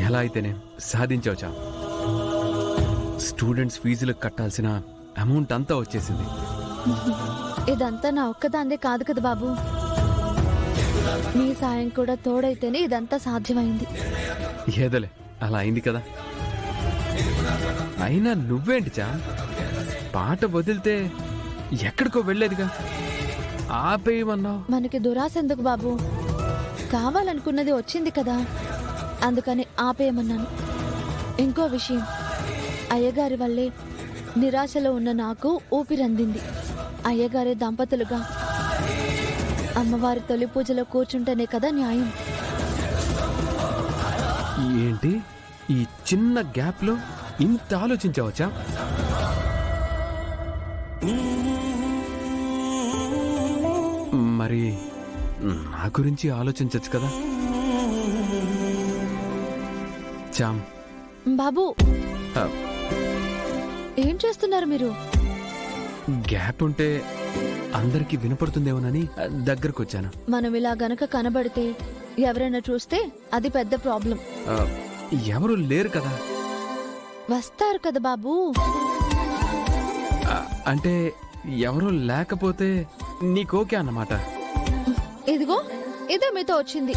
ఎలా అయితేనే సాధించవచ్చా. స్టూడెంట్స్ ఫీజులకు కట్టాల్సిన అమౌంట్ అంతా వచ్చేసింది. ఇదంతా నా ఒక్కదాందే కాదు కదా బాబు, మీ సాయం కూడా తోడైతేనే ఇదంతా సాధ్యమైంది. ఏదోలే, అలా అయింది కదా. అయినా నువ్వేంటి చామ్, పాట వదిలితే ఎక్కడికో వెళ్ళేదిగా, ఆపేయమన్నావు. మనకి దురాశ ఎందుకు బాబు, కావాలనుకున్నది వచ్చింది కదా, అందుకని ఆపేయమన్నాను. ఇంకో విషయం, అయ్యగారి వల్లే నిరాశలో ఉన్న నాకు ఊపిరందింది. అయ్యగారి దంపతులుగా అమ్మవారి తొలి పూజలో కూర్చుంటేనే కదా న్యాయం. ఏంటి ఈ చిన్న గ్యాప్ లో ఇంత ఆలోచించవచ్చా? మరి నా గురించి ఆలోచించచ్చు కదా చామ్. బాబు ఏం చేస్తున్నారు మీరు? గ్యాప్ ఉంటే అందరికి వినపడుతుందేమోనని దగ్గరకు వచ్చాను. మనం ఇలా గనక కనబడితే ఎవరైనా చూస్తే అది పెద్ద ప్రాబ్లం. ఎవరు లేరు కదా. వస్తారు కదా బాబు. అంటే ఎవరు లేకపోతే నీకోకే అన్నమాట. ఇదిగో ఇదే మీతో వచ్చింది.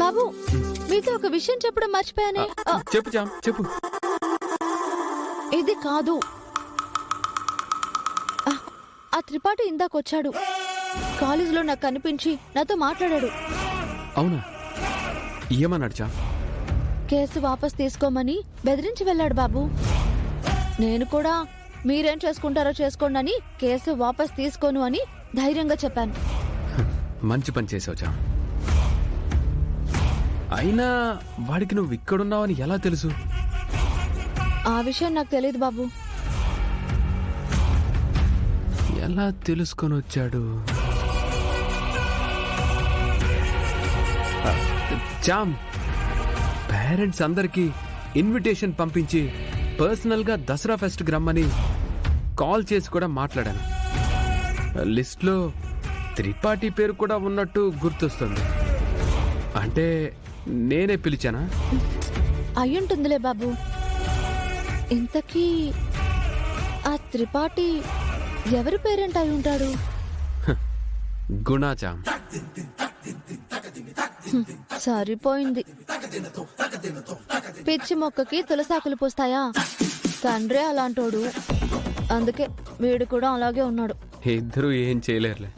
బాబు మీతో ఒక విషయం చెప్పడం మర్చిపోయానే. చెప్పు చామ్, చెప్పు. ఇది కాదు, ఆ త్రిపాఠి ఇందాకొచ్చాడు. కాలేజీలో నాకు కనిపించి నాతో మాట్లాడాడు. అవునా, ఏమన్నాడు చామ్? కేసు వాపస్ తీసుకోమని బెదిరించి వెళ్ళాడు బాబు. నేను కూడా మీరేం చేసుకుంటారో చేసుకోండి అని కేసు వాపస్ తీసుకోను అని ధైర్యంగా చెప్పాను. మంచి పని చేసావు చామ్. అయినా వాడికి నువ్వు ఇక్కడున్నావని ఎలా తెలుసు? ఆ విషయం నాకు తెలియదు బాబు. ఎలా తెలుసుకొని వచ్చాడు? చామ్, పేరెంట్స్ అందరికి ఇన్విటేషన్ పంపించి పర్సనల్ గా దసరా ఫెస్ట్ కి రమ్మని కాల్ చేసి కూడా మాట్లాడాను. లిస్ట్ లో త్రిపాఠి పేరు కూడా ఉన్నట్టు గుర్తొస్తుంది. అంటే నేనే పిలిచానా? అయ్యుంటుందిలే బాబు. ఇంతకీ ఆ త్రిపాఠి ఎవరి పేరెంట్ అయి ఉంటాడు? గుణా చామ్. సరిపోయింది. పిచ్చి మొక్కకి తులసాకులు పూస్తాయా? తండ్రే అలాంటోడు, అందుకే వీడు కూడా అలాగే ఉన్నాడు. ఇద్దరు ఏం చేయలేరులే.